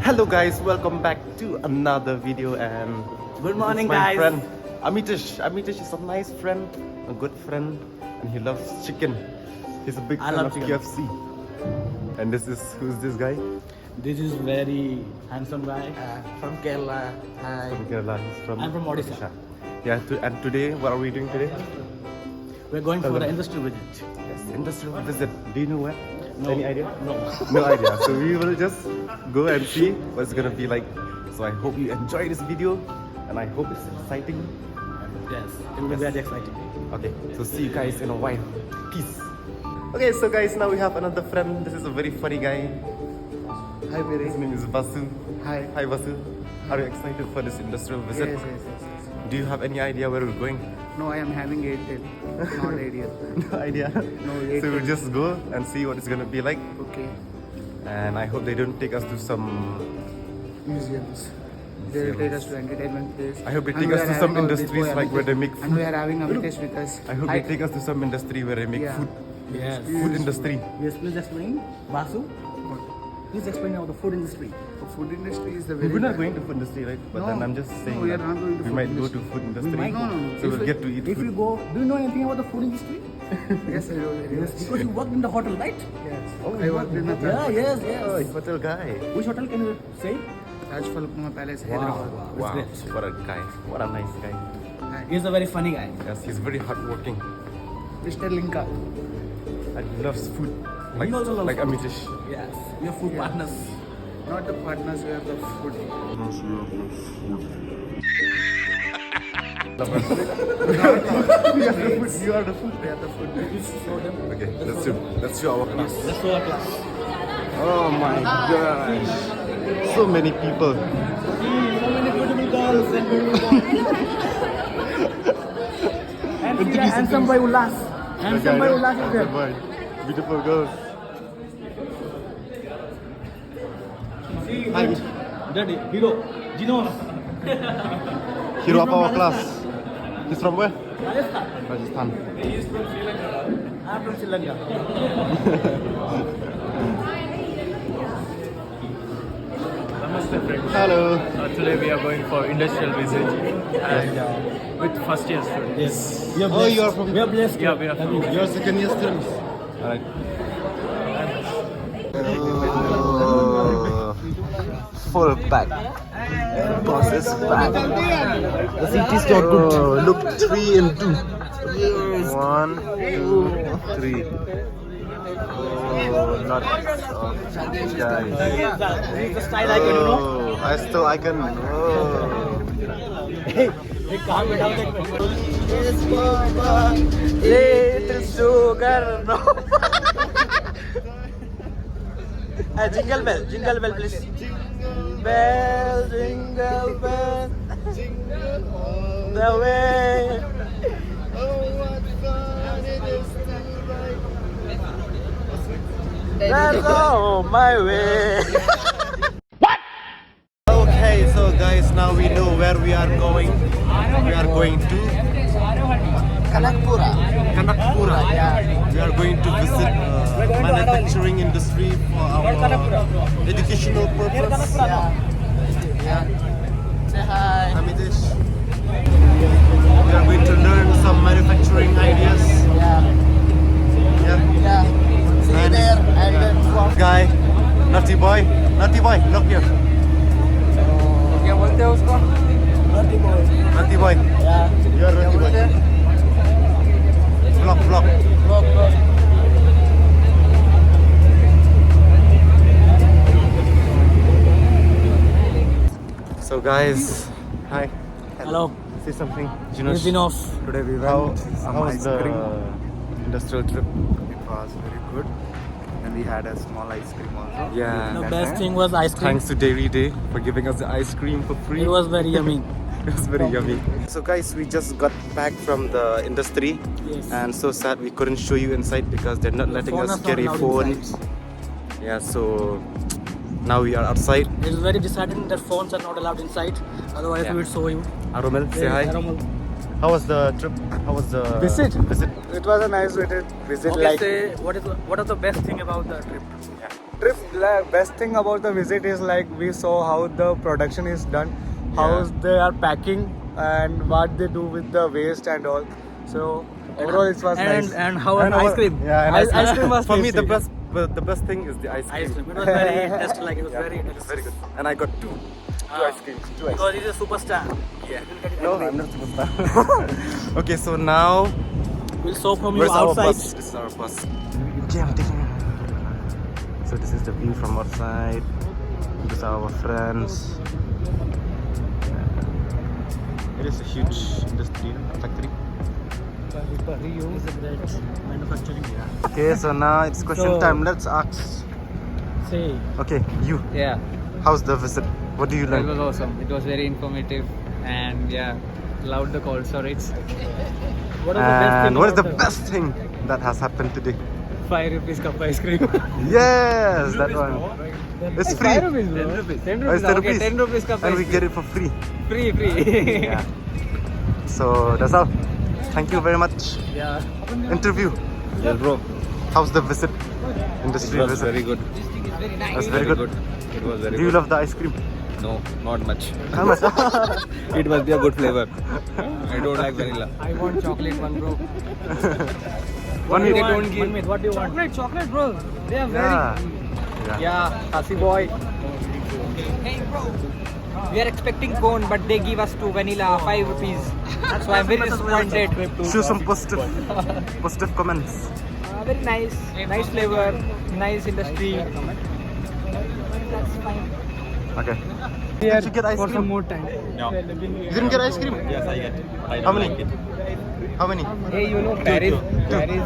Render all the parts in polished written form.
Hello guys, welcome back to another video and Good morning, this is my guys. friend Amitesh. Amitesh is a nice friend, a good friend, and he loves chicken. He's a big I fan love of chicken. KFC. And who's this guy? This is very handsome guy from Kerala. Hi. From Kerala. He's from I'm from Odisha. Yeah, and today, what are we doing today? We're going for Hello. the industry visit. Yes, industrial visit. Do you know where? No. Any idea? No. No idea. So we will just go and see what it's gonna be like. So I hope you enjoy this video, and I hope it's exciting. Yes, it will be very exciting. Okay, so see you guys in a while. Peace. Okay, so guys, now we have another friend. This is a very funny guy. Hi, Mary. His name is Vasu. Hi. Hi, Vasu. Are you excited for this industrial visit? Yes. Do you have any idea where we're going? No, I am having Airtel, not Airtel. No idea. No, So we'll Airtel. just go and see what it's gonna be like. Okay, And I hope they don't take us to some. museums. They will take us to entertainment place. I hope they And take we us are to some having our industries Dispo like where they make Amitesh. And we food. are having Amitesh with us. I hope they take us to some industry where they make Yeah. food. Yes. Food industry. Yes, please explain. Basu, please explain about the food industry. Food industry is the very. We're not going to food industry, right? But No. then I'm just saying No, we are that not going to we food might go industry. to food industry. might. No. So we'll get to eat If you food. go, do you know anything about the food industry? Yes, I know very much. Because you worked in the hotel, right? Yes. Oh, I worked in the Yeah, yes. Oh, he's hotel guy. Which hotel can you say? Taj Falcoma Palace, Hyderabad. Wow, great. what a guy. What a nice guy. Hi. He's a very funny guy. Yes, he's very hardworking. Mr. Linka. And he loves food. Like, He also loves like food. Amitesh. Yes. We are food Yeah. partners. Not the partners, we are the food. You are the food. You are the food. We are the food. Okay, let's show our class. Let's show our class. Oh my gosh. So many people. So many beautiful girls and beautiful boys. And see a handsome boy Ullas. Handsome boy Ullas is there. Boy. Beautiful girls. See, Daddy, hero, Gino. Hero of our class. He's from where? Rajasthan. Rajasthan. He is from Sri Lanka. I'm from Sri Lanka. Namaste friends. Hello. Today we are going for industrial visit and with first year students. Yes. We are Oh, blessed. you are from- We are blessed. Yeah, we are from- You are second year students. Alright. Full pack. Boss is back. The seat is not good. Look, 3 and 2. 1, 2, 3. Oh, not guys. He's the style icon, you know. Oh, I still icon. Oh. Hey, calm it down. Yes, Papa. Little sugar, no. Jingle bell, please. Jingle bell, the way. Let's go my way. Okay, so guys, now we know where we are going. We are going to Kanakpura. Kanakpura. Yeah. We are going to visit manufacturing industry for our educational purpose. Say hi. Amitesh. We are going to learn some manufacturing ideas. Yeah. Yeah. See you And- there. And then Guy, naughty boy, look here. क्या बोलते हैं उसको? Naughty boy. Naughty boy, Yeah. you are naughty boy. Vlog. Look. So guys, hi. Hello. Say something. This is Dinos. Today we How went some was ice the cream. industrial trip? It was very good. And we had a small ice cream also. Yeah. The That best time? thing was ice cream. Thanks to Dairy Day for giving us the ice cream for free. It was very yummy. It was very yummy. So guys, we just got back from the industry, Yes. and so sad we couldn't show you inside because they're not letting Phone us is not carry allowed phones. inside. Yeah, so now we are outside. It is very disheartening that phones are not allowed inside. Otherwise, Yeah. we would show you. Aromel, say hi. Caramel. How was the trip? How was the Visit? Visit. It was a nice visit. Okay, say what is the best thing about the trip? Yeah. trip, best thing about the visit is like we saw how the production is done, how they are packing and what they do with the waste and all. So overall it was nice. And how was ice cream? Yeah, and Ice cream was for me the tasty. best thing is the ice cream. Ice cream. It was very tasty. Like it was very Very good. And I got two ice creams. Two ice because he's a superstar. Yeah. No, I'm not superstar. Okay, so now We'll show from you where's our outside. bus? This is our bus. Okay, I'm taking. So this is the view from outside. These are our friends. It is a huge industry factory. It's a great manufacturing. Yeah. Okay, so now it's question So- time. Let's ask. See. Okay, you. Yeah, How's the visit? What do you it learn? was awesome. It was very informative, and yeah, loved the cold storage. What was the best thing? And what is the about best thing that has happened today? 5 rupees cup ice cream. Yes, that one. It's free. 5 rupees, bro. 10 rupees. 10 Oh, rupees. it's 10 Okay, rupees. 10 rupees cup And ice we cream. get it for free. Free. Yeah. So that's all. Thank you very much. Yeah. Interview. Yes, bro. How's the visit? It Industry was visit. very good. That's very good. It was very Do you good. love the ice cream? No, not much. How much? It must be a good flavor. I don't like vanilla. I want chocolate one, bro. One They minute. don't give. What do you want? Chocolate, bro. They are Yeah. Yeah, Kasi boy. Hey, bro. We are expecting cone, but they give us 2 vanilla, 5 rupees. So I'm very disappointed. Show some positive comments. Very nice. Nice flavor. Nice industry. That's fine. Okay. Did you get ice For cream? some more time. You didn't get ice cream? Yes, I get. I How many? How many? Hey, you know Paris. Paris.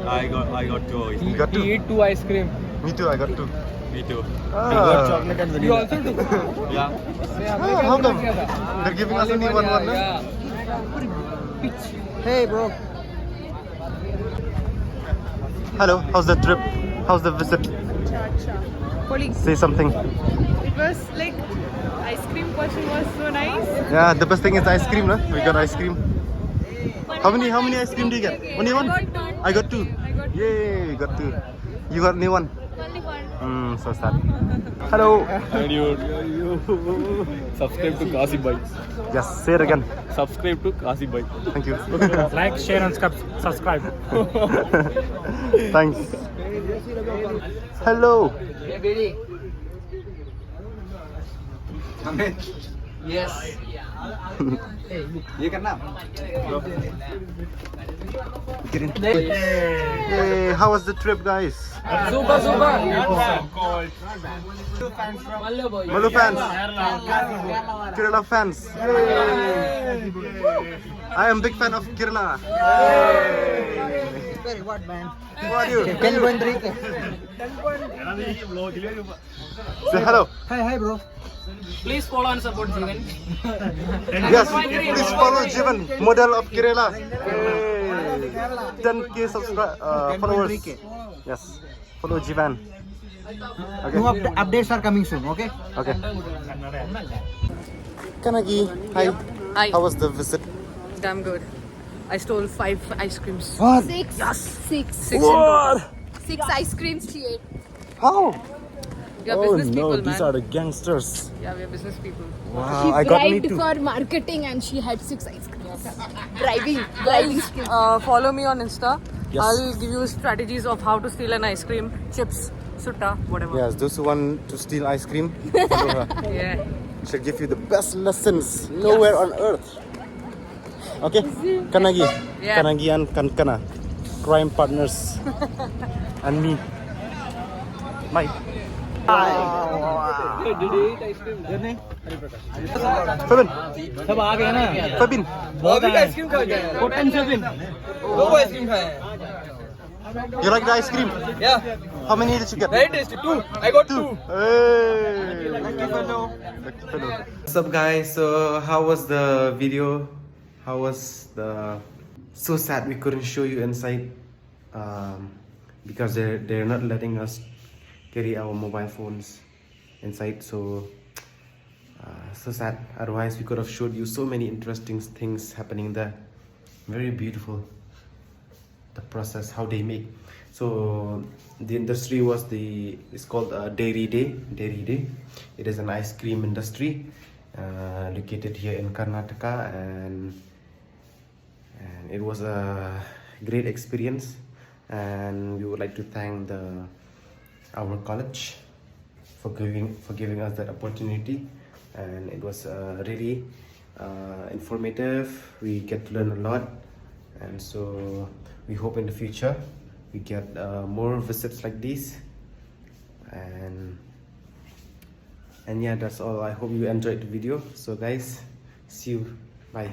I got two. You got two? He eat 2 ice cream. Me too, I got two. Me too. Ah. You also do. Yeah. Ah, how come? They're giving us only one, no? Hey, bro. Hello, how's the trip? How's the visit? Colleagues. Say something. It was like ice cream portion was so nice. Yeah, the best thing is the ice cream, no? We got ice cream. How many ice cream do you get? Only one? I got two. Yay, we got two. You got only one? Only one. So sad. Hello. And you subscribe to Kasi Bhai. Yes, say it again. Subscribe to Kasi Bhai. Thank you. Like, share and subscribe. Thanks. Hello. Yes. ये करना. Get in. Hey, how was the trip, guys? Super. Malu fans. Kerala fans. Yay. I am big fan of Kerala. Very what, man? Who are you? 10.3. Say hello. Hi, bro. Please follow and support Jeevan. Yes, please follow Jeevan, model of Kerala. Hey. 10k followers. Yes, follow Jeevan. Okay. New updates are coming soon, okay? Okay. Kanagi, hi. Hi. How was the visit? Damn good. I stole 5 ice creams. What? Six. Yes. Six. What? 6 ice creams she ate. How? We are Oh business no, people, these man. are the gangsters. Yeah, we are business people. Wow, I got me Bribed too. for marketing and she had 6 ice creams. Driving skills. Follow me on Insta. Yes. I'll give you strategies of how to steal an ice cream, chips, sutta, whatever. Yes, those who want to steal ice cream, follow her. Yeah. She'll give you the best lessons nowhere on earth. Okay, Kanagi. Yeah. Kanagi and Kankana. Crime partners. And me. Mike. Fabin. सब आ गए ना. Fabin. बहुत ice cream खा गए. Cotton Fabin. 2 ice cream खाए. You like the ice cream? Yeah. How many did you get? Very tasty. 2. I got 2. Hey. Lucky fellow. What's up, guys? So, how was the video? How was the? So sad we couldn't show you inside, because they're not letting us carry our mobile phones inside. So so sad. Otherwise, we could have showed you so many interesting things happening there. Very beautiful. The process, how they make. So the industry was it's called Dairy Day. Dairy Day. It is an ice cream industry located here in Karnataka, and it was a great experience. And we would like to thank our college for giving us that opportunity. And it was really informative. We get to learn a lot, and so we hope in the future we get more visits like these. And yeah, that's all. I hope you enjoyed the video. So guys, see you. Bye.